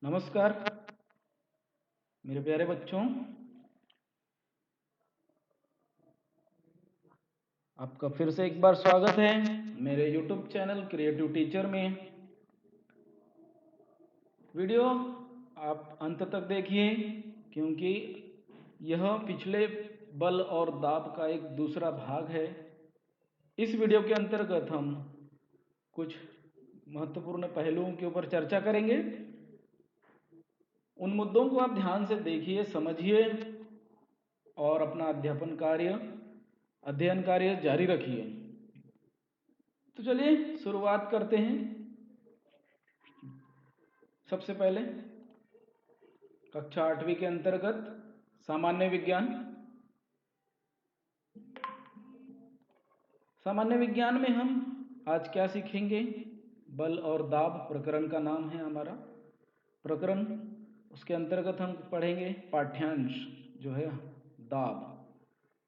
नमस्कार मेरे प्यारे बच्चों, आपका फिर से एक बार स्वागत है मेरे YouTube चैनल क्रिएटिव टीचर में। वीडियो आप अंत तक देखिए क्योंकि यह पिछले बल और दाब का एक दूसरा भाग है। इस वीडियो के अंतर्गत हम कुछ महत्वपूर्ण पहलुओं के ऊपर चर्चा करेंगे। उन मुद्दों को आप ध्यान से देखिए, समझिए और अपना अध्ययन कार्य जारी रखिए। तो चलिए शुरुआत करते हैं। सबसे पहले कक्षा 8वीं के अंतर्गत सामान्य विज्ञान। सामान्य विज्ञान में हम आज क्या सीखेंगे? बल और दाब प्रकरण का नाम है हमारा प्रकरण। उसके अंतर्गत हम पढ़ेंगे पाठ्यांश जो है दाब।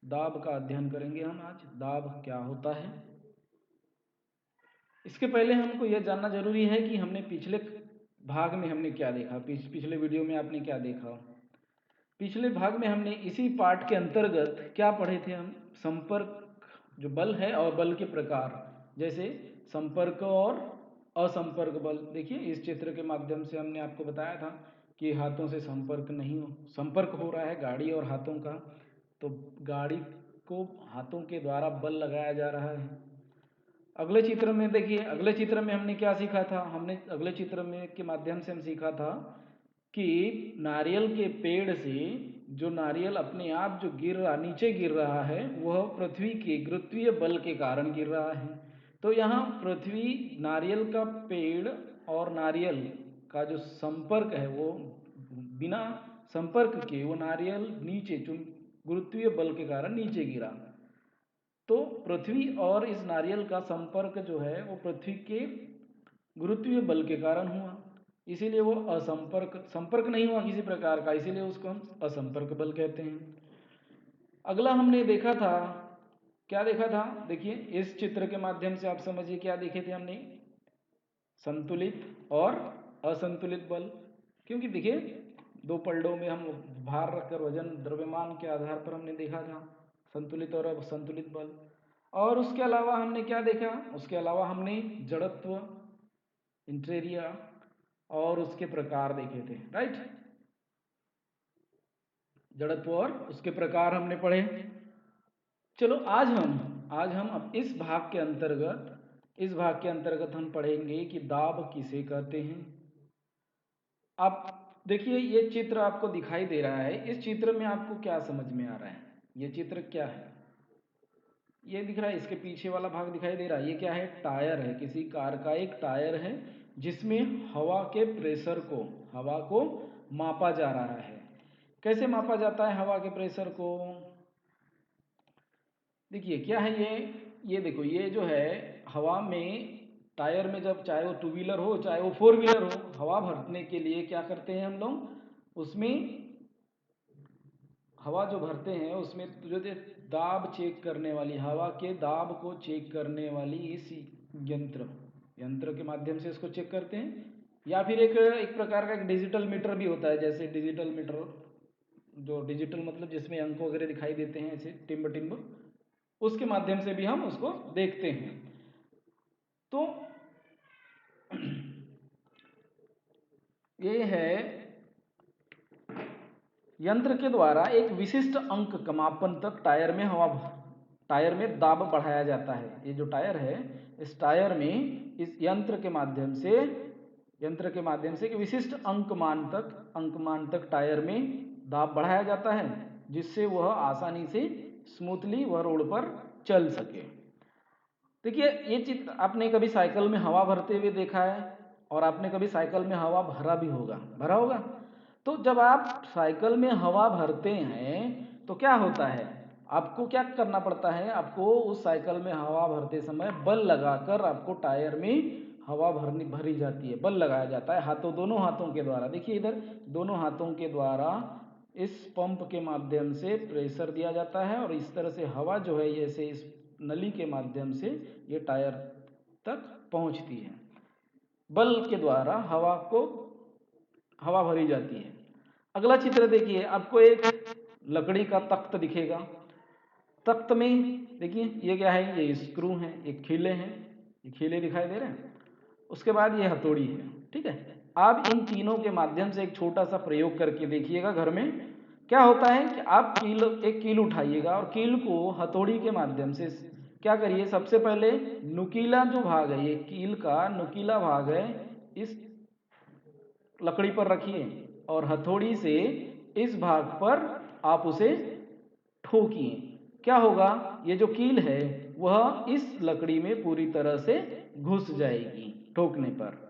दाब का अध्ययन करेंगे हम आज। दाब क्या होता है? इसके पहले हमको यह जानना जरूरी है कि हमने पिछले भाग में हमने क्या देखा। पिछले वीडियो में आपने क्या देखा? पिछले भाग में हमने इसी पाठ के अंतर्गत क्या पढ़े थे? हम संपर्क, जो बल है और बल के प्रकार, जैसे संपर्क और असंपर्क बल। देखिए इस चित्र के माध्यम से हमने आपको बताया था कि हाथों से संपर्क हो रहा है गाड़ी और हाथों का, तो गाड़ी को हाथों के द्वारा बल लगाया जा रहा है। अगले चित्र में देखिए, अगले चित्र में हमने क्या सीखा था? हमने अगले चित्र में के माध्यम से हम सीखा था कि नारियल के पेड़ से जो नारियल अपने आप जो नीचे गिर रहा है, वह पृथ्वी के गुरुत्वीय बल के कारण गिर रहा है। तो यहाँ पृथ्वी, नारियल का पेड़ और नारियल का जो संपर्क है, वो बिना संपर्क के वो नारियल नीचे गुरुत्वीय बल के कारण नीचे गिरा। तो पृथ्वी और इस नारियल का संपर्क जो है वो पृथ्वी के गुरुत्वीय बल के कारण हुआ, इसीलिए वो संपर्क नहीं हुआ किसी प्रकार का, इसीलिए उसको हम असंपर्क बल कहते हैं। अगला हमने देखा था, क्या देखा था? देखिए इस चित्र के माध्यम से आप समझिए क्या देखे थे हमने? संतुलित और असंतुलित बल। क्योंकि देखिए दो पलड़ों में हम भार रखकर वजन द्रव्यमान के आधार पर हमने देखा था संतुलित और असंतुलित बल। और उसके अलावा हमने क्या देखा? उसके अलावा हमने जड़त्व, इंटेरिया और उसके प्रकार देखे थे, राइट? जड़त्व और उसके प्रकार हमने पढ़े। चलो आज हम अब इस भाग के अंतर्गत हम पढ़ेंगे कि दाब किसे कहते हैं। आप देखिए ये चित्र आपको दिखाई दे रहा है, इस चित्र में आपको क्या समझ में आ रहा है? ये चित्र क्या है? ये दिख रहा है, इसके पीछे वाला भाग दिखाई दे रहा है, ये क्या है? टायर है, किसी कार का एक टायर है जिसमें हवा के प्रेशर को, हवा को मापा जा रहा है। कैसे मापा जाता है हवा के प्रेशर को? देखिए क्या है ये देखो, ये जो है हवा में, टायर में, जब चाहे वो टू व्हीलर हो चाहे वो फोर व्हीलर हो, हवा भरने के लिए क्या करते हैं हम लोग? उसमें हवा जो भरते हैं उसमें जो दाब चेक करने वाली, हवा के दाब को चेक करने वाली इस यंत्र के माध्यम से इसको चेक करते हैं। या फिर एक प्रकार का एक डिजिटल मीटर भी होता है, जैसे डिजिटल मीटर, जो डिजिटल मतलब जिसमें अंक वगैरह दिखाई देते हैं ऐसे टिम्ब टिम्ब, उसके माध्यम से भी हम उसको देखते हैं। तो ये है यंत्र के द्वारा एक विशिष्ट अंक का मापन तक टायर में दाब बढ़ाया जाता है। ये जो टायर है, इस टायर में इस यंत्र के माध्यम से एक विशिष्ट अंकमान तक टायर में दाब बढ़ाया जाता है, जिससे वह आसानी से स्मूथली वह रोड पर चल सके। देखिए ये चित्र आपने कभी साइकिल में हवा भरते हुए देखा है, और आपने कभी साइकिल में हवा भरा होगा। तो जब आप साइकिल में हवा भरते हैं तो क्या होता है? आपको क्या करना पड़ता है? आपको उस साइकिल में हवा भरते समय बल लगाकर आपको टायर में हवा भरी जाती है, बल लगाया जाता है दोनों हाथों के द्वारा। देखिए इधर दोनों हाथों के द्वारा इस पंप के माध्यम से प्रेशर दिया जाता है, और इस तरह से हवा जो है ऐसे इस नली के माध्यम से ये टायर तक पहुंचती है। बल के द्वारा हवा को हवा भरी जाती है। अगला चित्र देखिए, आपको एक लकड़ी का तख्त दिखेगा। तख्त में देखिए ये क्या है, ये स्क्रू हैं, एक खीले हैं, ये खीले दिखाई दे रहे हैं। उसके बाद ये हथौड़ी है, ठीक है। आप इन तीनों के माध्यम से एक छोटा सा प्रयोग करके देखिएगा घर में। क्या होता है कि आप एक कील उठाइएगा और कील को हथौड़ी के माध्यम से क्या करिए, सबसे पहले नुकीला जो भाग है, ये कील का नुकीला भाग है, इस लकड़ी पर रखिए और हथौड़ी से इस भाग पर आप उसे ठोकिए। क्या होगा, ये जो कील है वह इस लकड़ी में पूरी तरह से घुस जाएगी ठोकने पर।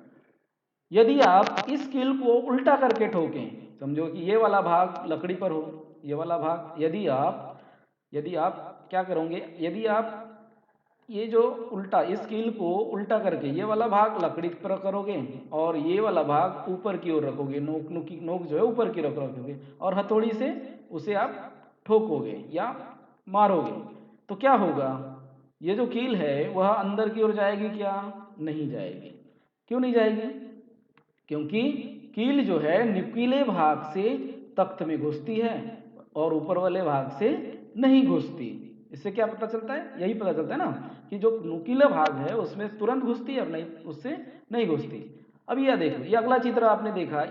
यदि आप इस कील को उल्टा करके ठोकें, समझो कि ये वाला भाग लकड़ी पर हो, ये वाला भाग, यदि आप क्या करोगे, यदि आप ये जो उल्टा, इस कील को उल्टा करके ये वाला भाग लकड़ी पर करोगे और ये वाला भाग ऊपर की ओर रखोगे, नोक जो है ऊपर की ओर रखोगे और हथौड़ी से उसे आप ठोकोगे या मारोगे, तो क्या होगा, ये जो कील है वह अंदर की ओर जाएगी क्या, नहीं जाएगी। क्यों नहीं जाएगी, क्योंकि कील जो है नुकीले भाग से तख्त में घुसती है और ऊपर वाले भाग से नहीं घुसती। इससे क्या पता चलता है, यही पता चलता है ना कि जो नुकीला भाग है उसमें तुरंत घुसती है और नहीं, उससे नहीं घुसती। अब यह देखो, ये अगला चित्र आपने देखा,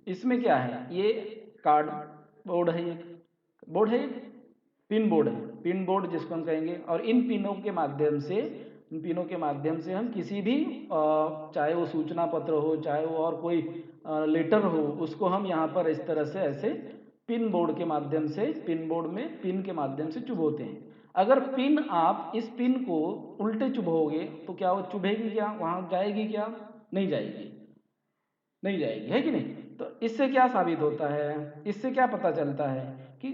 इसमें क्या है, ये कार्ड बोर्ड है, ये बोर्ड है, पिन बोर्ड है, पिन बोर्ड जिसको हम कहेंगे। और इन पिनों के माध्यम से, इन पिनों के माध्यम से हम किसी भी चाहे वो सूचना पत्र हो, चाहे वो और कोई लेटर हो, उसको हम यहाँ पर इस तरह से ऐसे पिन बोर्ड के माध्यम से, पिन बोर्ड में पिन के माध्यम से चुभोते हैं। अगर पिन, आप इस पिन को उल्टे चुभोगे तो क्या वो चुभेगी क्या, वहाँ जाएगी क्या, नहीं जाएगी, नहीं जाएगी, है कि नहीं। तो इससे क्या साबित होता है, इससे क्या पता चलता है कि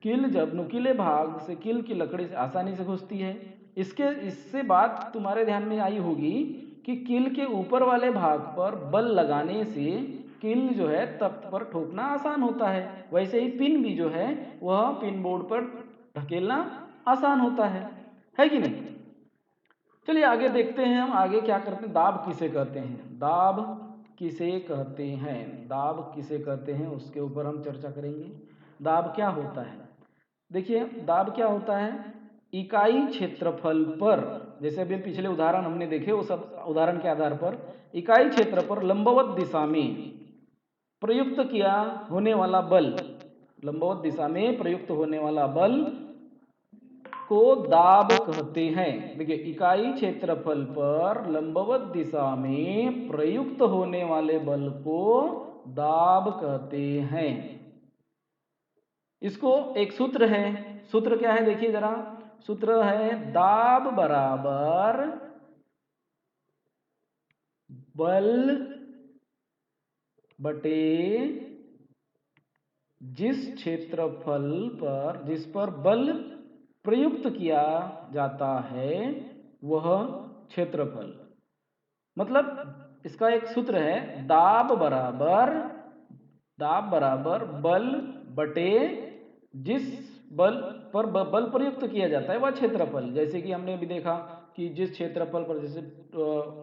कील जब नुकीले भाग से कील की लकड़ी से आसानी से घुसती है। इससे बात तुम्हारे ध्यान में आई होगी कि कील के ऊपर वाले भाग पर बल लगाने से कील जो है तख्त पर ठोकना आसान होता है, वैसे ही पिन भी जो है वह पिन बोर्ड पर ढकेलना आसान होता है कि नहीं। चलिए आगे देखते हैं, हम आगे क्या करते हैं, दाब किसे कहते हैं, दाब किसे कहते हैं, दाब किसे कहते हैं उसके ऊपर हम चर्चा करेंगे। दाब क्या होता है, देखिए दाब क्या होता है, इकाई क्षेत्रफल पर, जैसे अभी पिछले उदाहरण हमने देखे, वो सब उदाहरण के आधार पर इकाई क्षेत्र पर लंबवत दिशा में प्रयुक्त किया होने वाला बल, लंबवत दिशा में प्रयुक्त होने वाला बल को दाब कहते हैं। देखिए इकाई क्षेत्रफल पर लंबवत दिशा में प्रयुक्त होने वाले बल को दाब कहते हैं। इसको एक सूत्र है, सूत्र क्या है देखिए जरा, सूत्र है दाब बराबर बल बटे जिस क्षेत्रफल पर, जिस पर बल प्रयुक्त किया जाता है वह क्षेत्रफल। मतलब इसका एक सूत्र है, दाब बराबर बल बटे जिस बल पर बल प्रयुक्त किया जाता है वह क्षेत्रफल। जैसे कि हमने भी देखा कि जिस क्षेत्रफल पर, जैसे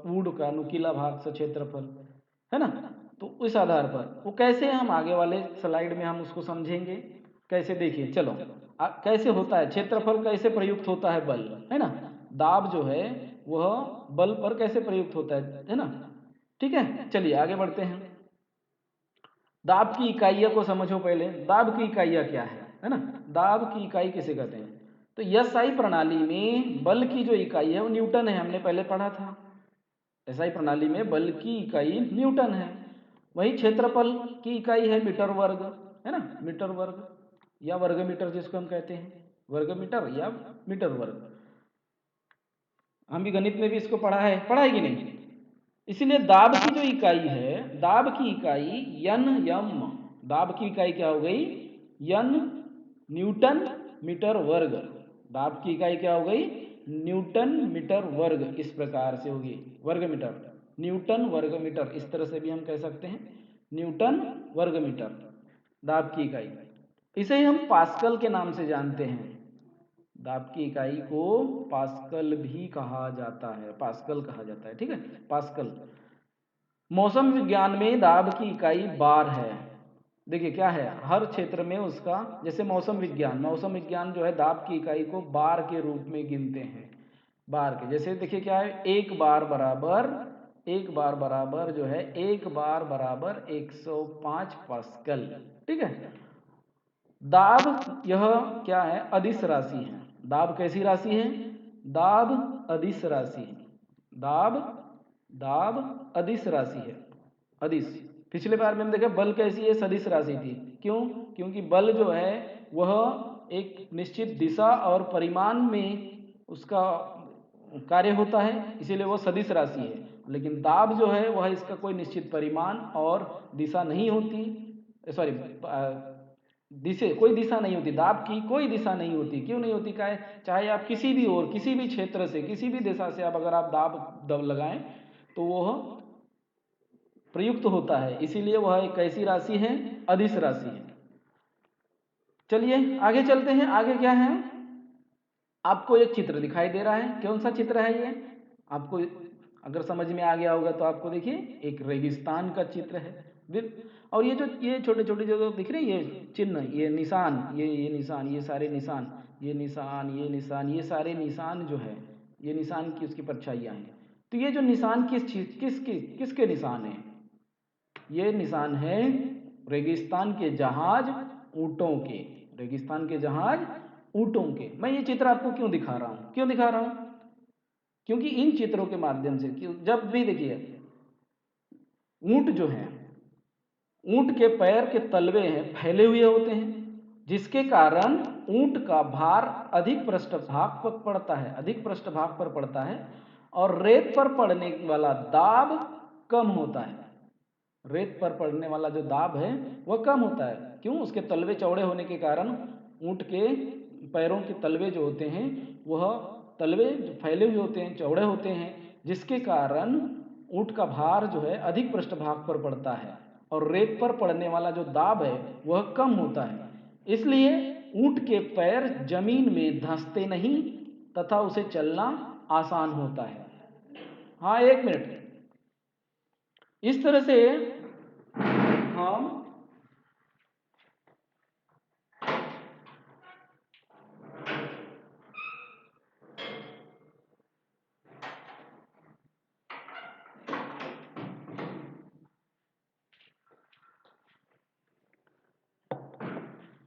वुड का नुकीला भाग से क्षेत्रफल है ना, तो उस आधार पर वो कैसे, हम आगे वाले स्लाइड में हम उसको समझेंगे कैसे। देखिए चलो कैसे होता है क्षेत्रफल, कैसे प्रयुक्त होता है बल, है ना, दाब जो है वह बल पर कैसे प्रयुक्त होता है ना। ठीक है, चलिए आगे बढ़ते हैं। दाब की इकाइयों को समझो पहले, दाब की इकाइयाँ क्या है ना, दाब की इकाई किसे कहते हैं। तो एसआई प्रणाली में बल की जो इकाई है वो न्यूटन है, हमने पहले पढ़ा था। एसआई प्रणाली में बल की इकाई न्यूटन है। वही क्षेत्रफल की इकाई है मीटर वर्ग, है ना, मीटर वर्ग या वर्ग मीटर जिसको हम कहते हैं, वर्ग मीटर या मीटर वर्ग। हम भी गणित में भी इसको पढ़ा है कि नहीं। इसीलिए दाब की जो इकाई है, दाब की इकाई यन यम, दाब की इकाई क्या हो गई, यन न्यूटन मीटर वर्ग। दाब की इकाई क्या हो गई, न्यूटन मीटर वर्ग, इस प्रकार से होगी, वर्ग मीटर, न्यूटन वर्ग मीटर, इस तरह से भी हम कह सकते हैं, न्यूटन वर्ग मीटर दाब की इकाई। इसे ही हम पास्कल के नाम से जानते हैं, दाब की इकाई को पास्कल भी कहा जाता है, पास्कल कहा जाता है, ठीक है, पास्कल। मौसम विज्ञान में दाब की इकाई बार है। देखिए क्या है, हर क्षेत्र में उसका, जैसे मौसम विज्ञान जो है दाब की इकाई को बार के रूप में गिनते हैं। बार के जैसे देखिए क्या है, एक बार बराबर जो है, एक बार बराबर 105 पास्कल। ठीक है। दाब यह क्या है, अदिश राशि है। दाब कैसी राशि है, दाब अदिश राशि है। दाब दाब अदिश राशि है। अदिश, पिछले बार में हम देखा बल कैसी है, सदिश राशि थी। क्यों, क्योंकि बल जो है वह एक निश्चित दिशा और परिमाण में उसका कार्य होता है, इसीलिए वह सदिश राशि है। लेकिन दाब जो है वह इसका कोई निश्चित परिमाण और दिशा नहीं होती, सॉरी कोई दिशा नहीं होती, दाब की कोई दिशा नहीं होती। क्यों नहीं होती, क्या है, चाहे आप किसी भी ओर, किसी भी क्षेत्र से, किसी भी दिशा से आप अगर आप दाब लगाएं तो वह प्रयुक्त होता है, इसीलिए वह एक कैसी राशि है, अदिश राशि है। चलिए आगे चलते हैं। आगे क्या है, आपको एक चित्र दिखाई दे रहा है। कौन सा चित्र है ये, आपको अगर समझ में आ गया होगा तो आपको देखिए एक रेगिस्तान का चित्र है। और ये छोटे छोटे जो दिख रहे हैं, ये चिन्ह, ये निशान, ये निशान, ये सारे निशान, ये निशान, ये निशान, ये सारे निशान जो है, ये निशान की उसकी परछाइयाँ हैं। तो ये जो निशान किसके निशान हैं, ये निशान है रेगिस्तान के जहाज, ऊंटों के। रेगिस्तान के जहाज, ऊंटों के। मैं ये चित्र आपको क्यों दिखा रहा हूं, क्योंकि इन चित्रों के माध्यम से, जब भी देखिए ऊंट जो है, ऊंट के पैर के तलवे हैं फैले हुए होते हैं, जिसके कारण ऊंट का भार अधिक पृष्ठभाग पर पड़ता है और रेत पर पड़ने वाला दाब कम होता है। रेत पर पड़ने वाला जो दाब है वह कम होता है। क्यों, उसके तलवे चौड़े होने के कारण ऊंट के पैरों के तलवे जो होते हैं वह तलवे जो फैले हुए होते हैं, चौड़े होते हैं, जिसके कारण ऊंट का भार जो है अधिक पृष्ठभाग पर पड़ता है और रेत पर पड़ने वाला जो दाब है वह कम होता है। इसलिए ऊंट के पैर जमीन में धंसते नहीं तथा उसे चलना आसान होता है। हाँ, एक मिनट। इस तरह से हम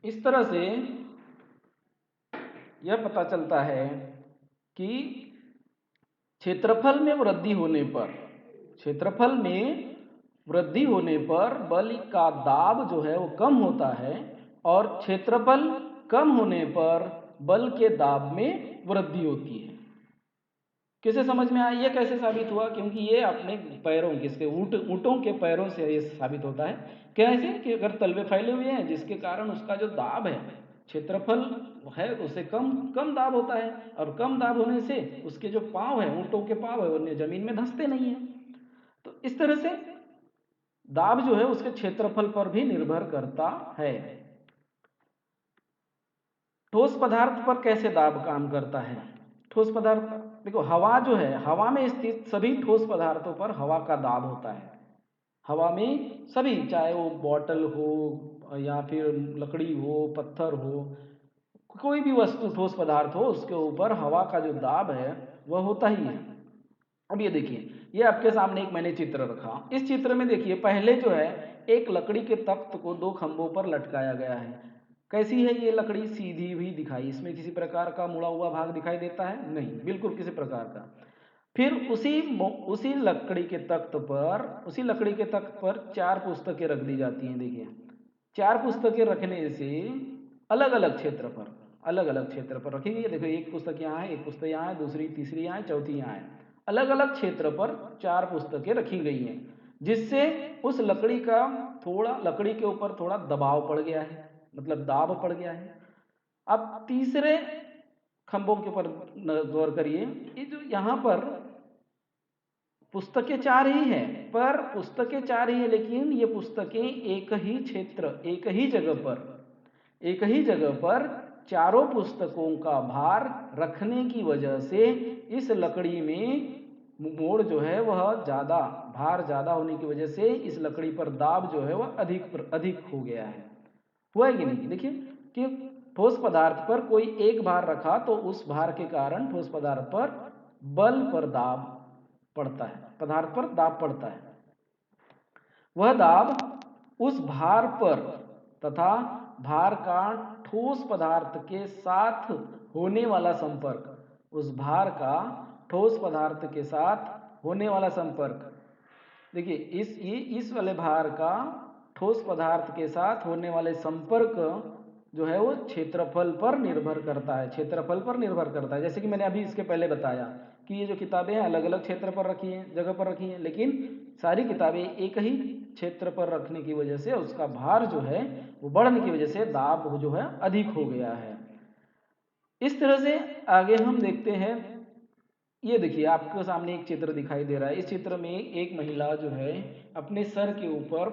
इस तरह से यह पता चलता है कि क्षेत्रफल में वृद्धि होने पर बल का दाब जो है वो कम होता है और क्षेत्रफल कम होने पर बल के दाब में वृद्धि होती है। किसे समझ में आया, ये कैसे साबित हुआ, क्योंकि ये अपने पैरों, किसके, ऊंटों के पैरों से ये साबित होता है। कैसे कि अगर तलवे फैले हुए हैं जिसके कारण उसका जो दाब है, क्षेत्रफल है, उससे कम कम दाब होता है और कम दाब होने से उसके जो पांव है, ऊंटों के पांव है, वो जमीन में धंसते नहीं है। तो इस तरह से दाब जो है उसके क्षेत्रफल पर भी निर्भर करता है। ठोस पदार्थ पर कैसे दाब काम करता है। ठोस पदार्थ, देखो हवा जो है, हवा में स्थित सभी ठोस पदार्थों पर हवा का दाब होता है। हवा में सभी, चाहे वो बॉटल हो या फिर लकड़ी हो, पत्थर हो, कोई भी वस्तु ठोस पदार्थ हो, उसके ऊपर हवा का जो दाब है वह होता ही है। अब ये देखिए, ये आपके सामने एक मैंने चित्र रखा। इस चित्र में देखिए पहले जो है एक लकड़ी के तख्त को दो खंभों पर लटकाया गया है। कैसी है ये लकड़ी, सीधी भी दिखाई, इसमें किसी प्रकार का मुड़ा हुआ भाग दिखाई देता है नहीं, बिल्कुल किसी प्रकार का। फिर उसी लकड़ी के तख्त पर चार पुस्तकें रख दी जाती हैं। देखिए, चार पुस्तकें रखने से अलग अलग क्षेत्र पर रखी गई है। देखो, एक पुस्तक यहाँ है, एक पुस्तक यहाँ है, दूसरी तीसरी यहाँ है, चौथी यहाँ है। अलग अलग क्षेत्र पर चार पुस्तकें रखी गई हैं, जिससे उस लकड़ी के ऊपर थोड़ा दबाव पड़ गया है, मतलब दाब पड़ गया है। अब तीसरे खंभों के ऊपर गौर करिए, ये जो यहाँ पर पुस्तकें चार ही है, लेकिन ये पुस्तकें एक ही जगह पर चारों पुस्तकों का भार रखने की वजह से इस लकड़ी में मोड़ जो है वह ज़्यादा भार ज़्यादा होने की वजह से इस लकड़ी पर दाब जो है वह अधिक हो गया है। हुआ है कि नहीं? देखिए कि ठोस पदार्थ पर कोई एक भार रखा तो उस भार के कारण ठोस पदार्थ पर बल पर दाब पड़ता है, पदार्थ पर दाब पड़ता है। वह दाब उस भार पर तथा भार का ठोस पदार्थ के साथ होने वाला संपर्क, उस भार का ठोस पदार्थ के साथ होने वाला संपर्क, देखिए इस वाले भार का ठोस पदार्थ के साथ होने वाले संपर्क जो है वो क्षेत्रफल पर निर्भर करता है, क्षेत्रफल पर निर्भर करता है। जैसे कि मैंने अभी इसके पहले बताया कि ये जो किताबें हैं अलग अलग क्षेत्र पर रखी हैं, जगह पर रखी हैं, लेकिन सारी किताबें एक ही क्षेत्र पर रखने की वजह से उसका भार जो है वो बढ़ने की वजह से दाब जो है अधिक हो गया है। इस तरह से आगे हम देखते हैं, ये देखिए आपके सामने एक चित्र दिखाई दे रहा है। इस चित्र में एक महिला जो है अपने सर के ऊपर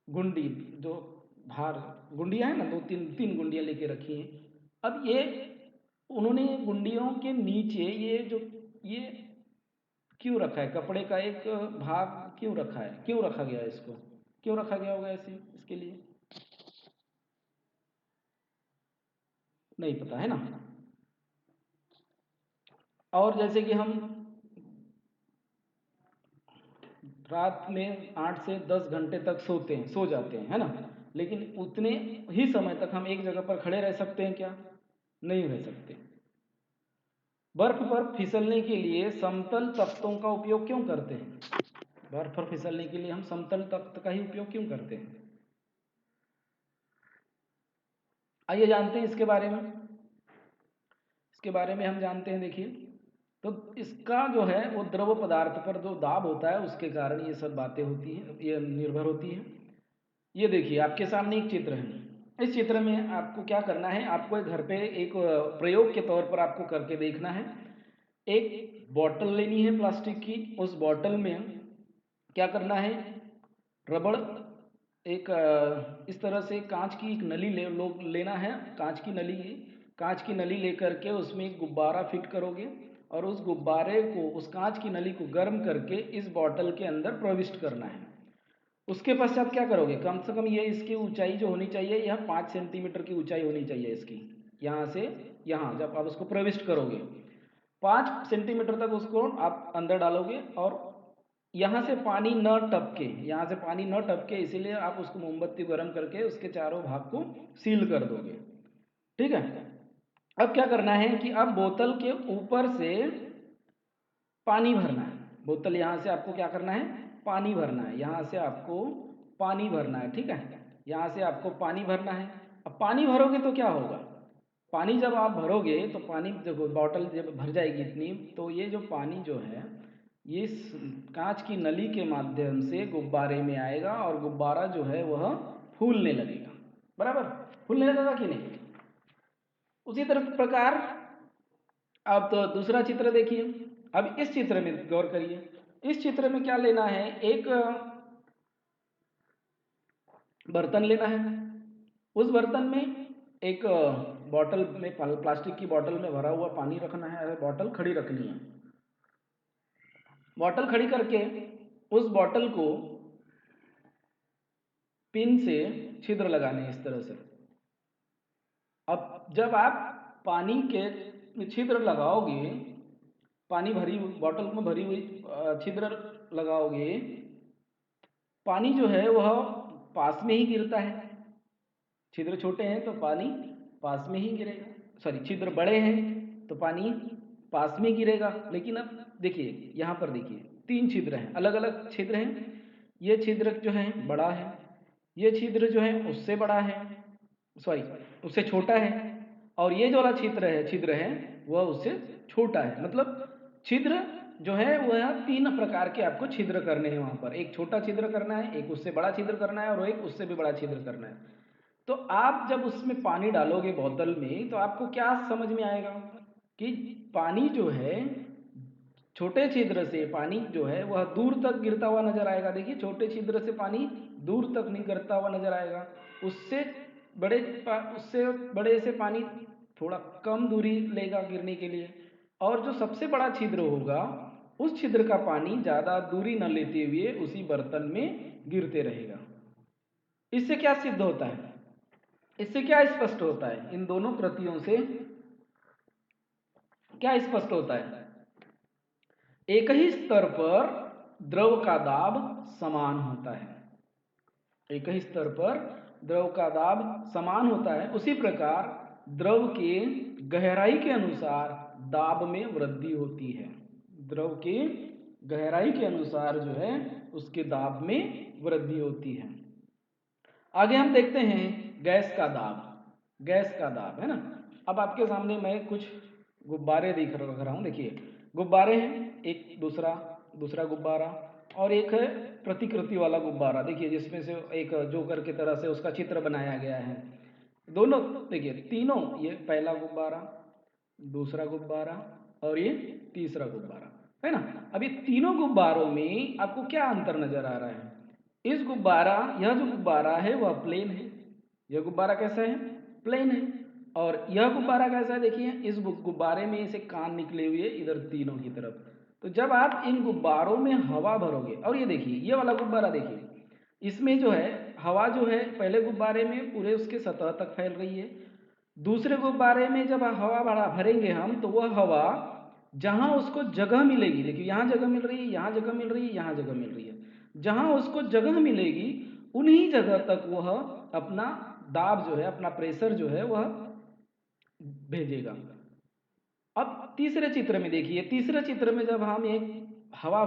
गुंडी, जो भार गुंडियां है ना, तीन गुंडियां लेके रखी हैं। अब ये उन्होंने गुंडियों के नीचे ये क्यों रखा है, कपड़े का एक भाग क्यों रखा है, क्यों रखा गया है, इसको क्यों रखा गया होगा ऐसे, इसके लिए नहीं पता है ना। और जैसे कि हम रात में 8 से 10 घंटे तक सो जाते हैं, है ना, लेकिन उतने ही समय तक हम एक जगह पर खड़े रह सकते हैं क्या? नहीं रह सकते। बर्फ पर फिसलने के लिए समतल तख्तों का उपयोग क्यों करते हैं? बर्फ पर फिसलने के लिए हम समतल तख्त का ही उपयोग क्यों करते हैं? आइए जानते हैं इसके बारे में। इसके बारे में हम जानते हैं, देखिए तो इसका जो है वो द्रव पदार्थ पर जो दाब होता है उसके कारण ये सब बातें होती हैं, ये निर्भर होती हैं। ये देखिए आपके सामने एक चित्र है। इस चित्र में आपको क्या करना है, आपको एक घर पे एक प्रयोग के तौर पर आपको करके देखना है। एक बॉटल लेनी है प्लास्टिक की, उस बॉटल में क्या करना है, रबड़ एक इस तरह से कांच की एक नली लेना है, कांच की नली लेकर के उसमें एक गुब्बारा फिट करोगे और उस गुब्बारे को, उस कांच की नली को गर्म करके इस बॉटल के अंदर प्रविष्ट करना है। उसके पश्चात क्या करोगे, कम से कम ये इसकी ऊंचाई जो होनी चाहिए यह 5 सेंटीमीटर की ऊंचाई होनी चाहिए इसकी, यहाँ से यहाँ जब आप उसको प्रविष्ट करोगे 5 सेंटीमीटर तक उसको आप अंदर डालोगे और यहाँ से पानी न टपके, यहाँ से पानी न टपके इसीलिए आप उसको मोमबत्ती गर्म करके उसके चारों भाग को सील कर दोगे। ठीक है। अब क्या करना है कि अब बोतल के ऊपर से पानी भरना है। बोतल यहाँ से आपको क्या करना है, पानी भरना है, यहाँ से आपको पानी भरना है। ठीक है, यहाँ से आपको पानी भरना है। अब पानी भरोगे तो क्या होगा, पानी जब आप भरोगे तो पानी देखो बॉटल जब भर जाएगी इतनी, तो ये जो पानी जो है ये कांच की नली के माध्यम से गुब्बारे में आएगा और गुब्बारा जो है वह फूलने लगेगा। बराबर, फूलने लगेगा कि नहीं? उसी तरह प्रकार अब तो दूसरा चित्र देखिए। अब इस चित्र में गौर करिए, इस चित्र में क्या लेना है, एक बर्तन लेना है। उस बर्तन में एक बॉटल में, प्लास्टिक की बॉटल में भरा हुआ पानी रखना है, बॉटल खड़ी रखनी है। बॉटल खड़ी करके उस बॉटल को पिन से छिद्र लगाने इस तरह से। अब जब आप पानी के छिद्र लगाओगे, पानी भरी बॉटल में भरी हुई छिद्र लगाओगे, पानी जो है वह पास में ही गिरता है। छिद्र छोटे हैं तो पानी पास में ही गिरेगा, सॉरी छिद्र बड़े हैं तो पानी पास में गिरेगा। लेकिन अब देखिए यहाँ पर देखिए 3 छिद्र हैं, अलग अलग छिद्र हैं। ये छिद्र जो है बड़ा है, ये छिद्र जो है उससे बड़ा है, सॉरी उससे छोटा है, और ये जो वाला छिद्र है वह उससे छोटा है। मतलब छिद्र जो है वह 3 प्रकार के आपको छिद्र करने हैं वहाँ पर। एक छोटा छिद्र करना है, एक उससे बड़ा छिद्र करना है और एक उससे भी बड़ा छिद्र करना है। तो आप जब उसमें पानी डालोगे बोतल में तो आपको क्या समझ में आएगा कि पानी जो है छोटे छिद्र से पानी जो है वह दूर तक गिरता हुआ नजर आएगा। देखिए छोटे छिद्र से पानी दूर तक नहीं गिरता हुआ नजर आएगा, उससे बड़े से पानी थोड़ा कम दूरी लेगा गिरने के लिए। और जो सबसे बड़ा छिद्र होगा उस छिद्र का पानी ज़्यादा दूरी न लेते हुए उसी बर्तन में गिरते रहेगा। इससे क्या सिद्ध होता है? इससे क्या स्पष्ट होता है? इन दोनों प्रतियों से क्या स्पष्ट होता है? एक ही स्तर पर द्रव का दाब समान होता है। एक ही स्तर पर द्रव का दाब समान होता है। उसी प्रकार द्रव के गहराई के अनुसार दाब में वृद्धि होती है। द्रव के गहराई के अनुसार जो है उसके दाब में वृद्धि होती है। आगे हम देखते हैं गैस का दाब। गैस का दाब है ना। अब आपके सामने मैं कुछ गुब्बारे रख रहा हूँ। देखिए गुब्बारे हैं, एक दूसरा गुब्बारा और एक है प्रतिकृति वाला गुब्बारा। देखिए जिसमें से एक जोकर की तरह से उसका चित्र बनाया गया है। दोनों देखिए, तीनों, ये पहला गुब्बारा, दूसरा गुब्बारा और ये तीसरा गुब्बारा है ना। अब ये तीनों गुब्बारों में आपको क्या अंतर नजर आ रहा है? यह जो गुब्बारा है वह प्लेन है। यह गुब्बारा कैसा है? प्लेन है। और यह गुब्बारा कैसा है? देखिए इस गुब्बारे में ऐसे कान निकले हुए इधर तीनों की तरफ। तो जब आप इन गुब्बारों में हवा भरोगे, और ये देखिए ये वाला गुब्बारा देखिए, इसमें जो है हवा जो है पहले गुब्बारे में पूरे उसके सतह तक फैल रही है। दूसरे गुब्बारे में जब हवा भरेंगे हम, तो वह हवा जहां उसको जगह मिलेगी, देखिए यहाँ जगह मिल रही है, यहाँ जगह मिल रही है, यहाँ जगह मिल रही है, जहां उसको जगह मिलेगी उन्हीं जगह तक वह अपना दाब जो है, अपना प्रेशर जो है वह भेजेगा। अब तीसरे चित्र में देखिए, तीसरे चित्र में जब हम एक हवा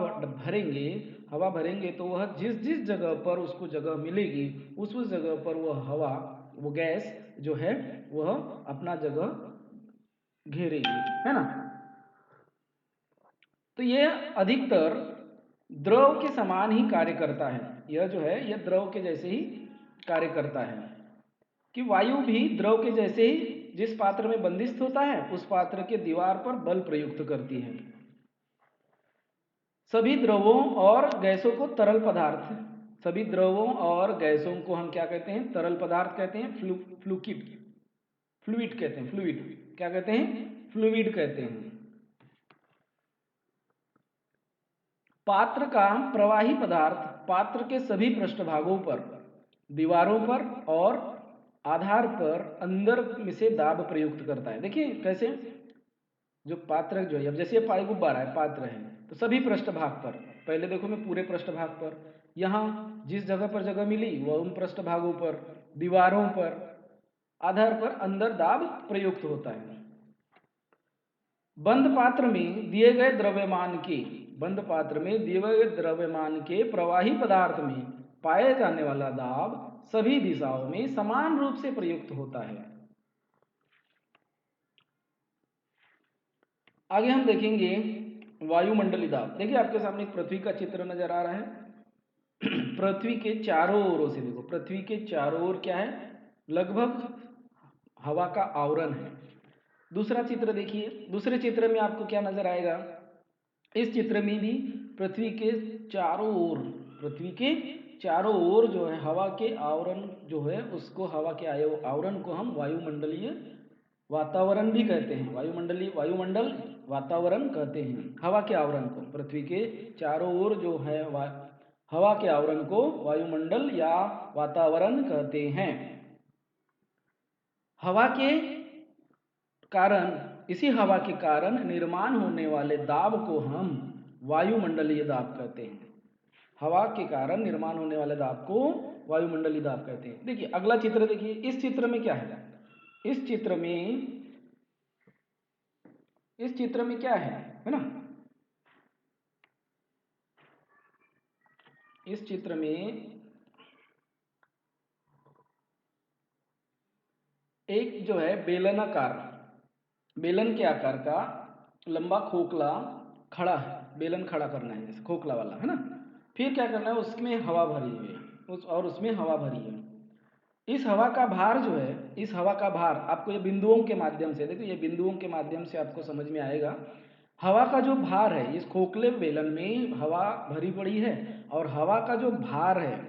भरेंगे तो वह जिस जिस जगह पर उसको जगह मिलेगी उस जगह पर वो गैस जो है वह अपना जगह घेरेगी, है ना। तो यह अधिकतर द्रव के समान ही कार्य करता है। यह जो है यह द्रव के जैसे ही कार्य करता है कि वायु भी द्रव के जैसे ही जिस पात्र में बंदिस्त होता है उस पात्र के दीवार पर बल प्रयुक्त करती है। सभी द्रवों और गैसों को हम क्या कहते हैं? तरल पदार्थ कहते हैं। फ्लूइड कहते हैं। क्या कहते हैं? फ्लूइड कहते हैं। पात्र का प्रवाही पदार्थ पात्र के सभी पृष्ठभागों पर, दीवारों पर और आधार पर अंदर में से दाब प्रयुक्त करता है। देखिए कैसे, जो पात्र जो है, अब जैसे पाई गुब्बारा है, पात्र है, तो सभी पृष्ठभाग पर, पहले देखो मैं पूरे पृष्ठभाग पर, यहाँ जिस जगह पर जगह मिली वह उन पृष्ठभागों पर, दीवारों पर, आधार पर अंदर दाब प्रयुक्त होता है। बंद पात्र में दिए गए द्रव्यमान के प्रवाही पदार्थ में पाए जाने वाला दाब सभी दिशाओं में समान रूप से प्रयुक्त होता है। आगे हम देखेंगे वायुमंडलीय दाब। देखिए आपके सामने पृथ्वी का चित्र नजर आ रहा है। पृथ्वी के चारों ओरों से देखो, पृथ्वी के चारों ओर क्या है? लगभग हवा का आवरण है। दूसरा चित्र देखिए, दूसरे चित्र में आपको क्या नजर आएगा? इस चित्र में भी पृथ्वी के चारों ओर जो है हवा के आवरण जो है उसको, हवा के आवरण को हम वायुमंडलीय वातावरण भी कहते हैं। वायुमंडल वातावरण कहते हैं हवा के आवरण को। पृथ्वी के चारों ओर जो है हवा के आवरण को वायुमंडल या वातावरण कहते हैं। इसी हवा के कारण निर्माण होने वाले दाब को हम वायुमंडलीय दाब कहते हैं। हवा के कारण निर्माण होने वाले दाब को वायुमंडलीय दाब कहते हैं। देखिए अगला चित्र देखिए, इस चित्र में क्या है? इस चित्र में क्या है ना? इस चित्र में एक जो है बेलन के आकार का लंबा खोखला खड़ा है। बेलन खड़ा करना है, जैसे खोखला वाला, है ना। फिर क्या करना है? उसमें हवा भरी हुई है, उसमें हवा भरी है। इस हवा का भार आपको ये बिंदुओं के माध्यम से, देखो ये बिंदुओं के माध्यम से आपको समझ में आएगा। हवा का जो भार है, इस खोखले बेलन में हवा भरी पड़ी है और हवा का जो भार है,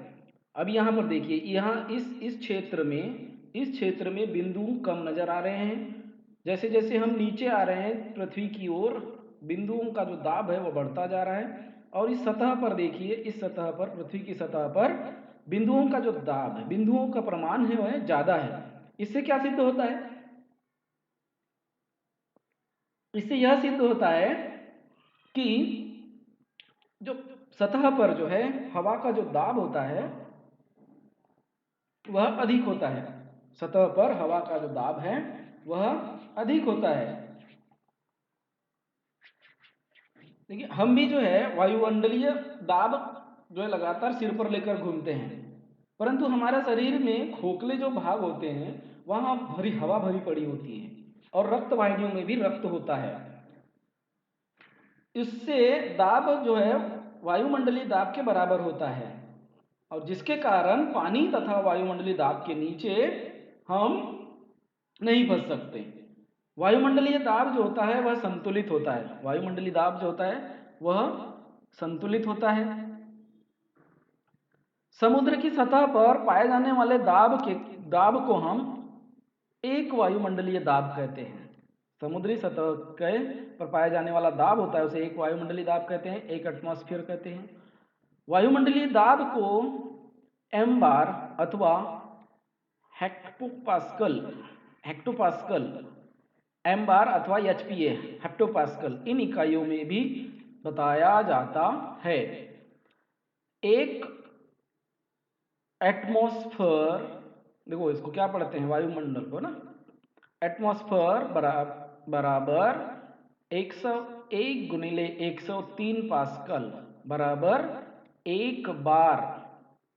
अब यहाँ पर देखिए, यहाँ इस क्षेत्र में बिंदु कम नजर आ रहे हैं। जैसे जैसे हम नीचे आ रहे हैं पृथ्वी की ओर, बिंदुओं का जो दाब है वो बढ़ता जा रहा है। और इस सतह पर देखिए, इस सतह पर, पृथ्वी की सतह पर बिंदुओं का जो दाब है, बिंदुओं का प्रमाण है वह ज्यादा है। इससे क्या सिद्ध होता है? इससे यह सिद्ध होता है कि जो सतह पर जो है हवा का जो दाब होता है वह अधिक होता है। सतह पर हवा का जो दाब है वह अधिक होता है। देखिए, हम भी जो है वायुमंडलीय दाब जो है लगातार सिर पर लेकर घूमते हैं, परंतु हमारे शरीर में खोखले जो भाग होते हैं वहां भरी हवा भरी पड़ी होती है और रक्त वाहिनियों में भी रक्त होता है। इससे दाब जो है वायुमंडलीय दाब के बराबर होता है, और जिसके कारण पानी तथा वायुमंडलीय दाब के नीचे हम नहीं फंस सकते। वायुमंडलीय दाब जो होता है वह संतुलित होता है। वायुमंडलीय दाब जो होता है वह संतुलित होता है। समुद्र की सतह पर पाए जाने वाले दाब को हम एक वायुमंडलीय दाब कहते हैं। समुद्री सतह के पर पाया जाने वाला दाब होता है उसे एक वायुमंडलीय दाब कहते हैं, एक एटमॉस्फेयर कहते हैं। वायुमंडलीय दाब को एम बार अथवा हेक्टोपास्कल, एम बार अथवा एचपीए, हेक्टोपास्कल, इन इकाइयों में भी बताया जाता है। एक एटमॉस्फेयर, देखो इसको क्या पढ़ते हैं, वायुमंडल को ना, एटमॉस्फेयर बराबर 101 गुणिले 103 पास्कल बराबर 1 बार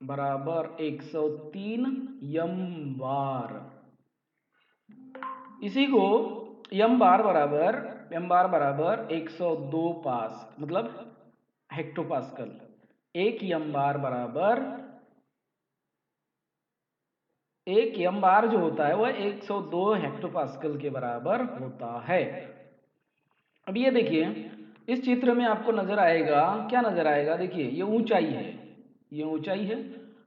बराबर 103 यम बार। इसी को यम बार बराबर 102 पास मतलब हेक्टोपास्कल। एक यम बार जो होता है वह 102 हेक्टोपास्कल के बराबर होता है। अब ये देखिए, इस चित्र में आपको नजर आएगा, क्या नजर आएगा? देखिए, ये ऊंचाई है, ये ऊंचाई है,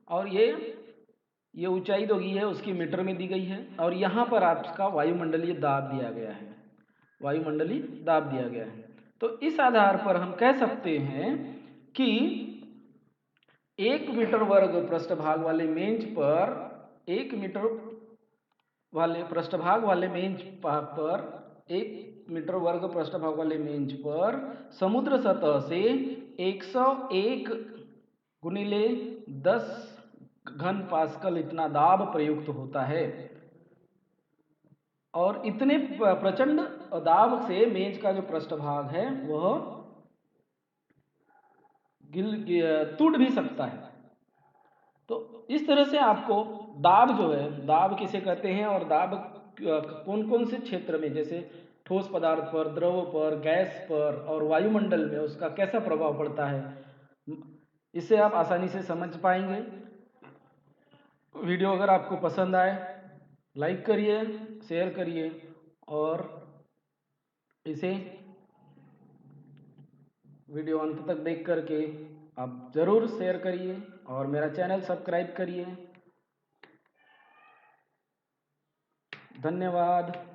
और ये ऊंचाई जो है उसकी मीटर में दी गई है, और यहाँ पर आपका वायुमंडलीय दाब दिया गया है, वायुमंडलीय दाब दिया गया है। तो इस आधार पर हम कह सकते हैं कि 1 मीटर वर्ग पृष्ठभाग वाले मेज पर 1 मीटर वाले पृष्ठभाग वाले मेज पर 1 मीटर वर्ग पृष्ठभाग वाले मेज पर समुद्र सतह से 101 गुणिले 10 घन पास्कल इतना दाब प्रयुक्त होता है। और इतने प्रचंड दाब से मेज का जो पृष्ठभाग है वह टूट भी सकता है। तो इस तरह से आपको दाब जो है, दाब किसे कहते हैं और दाब कौन कौन से क्षेत्र में, जैसे ठोस पदार्थ पर, द्रव पर, गैस पर और वायुमंडल में उसका कैसा प्रभाव पड़ता है, इससे आप आसानी से समझ पाएंगे। वीडियो अगर आपको पसंद आए लाइक करिए, शेयर करिए, और इसे वीडियो अंत तक देख करके आप ज़रूर शेयर करिए और मेरा चैनल सब्सक्राइब करिए। धन्यवाद।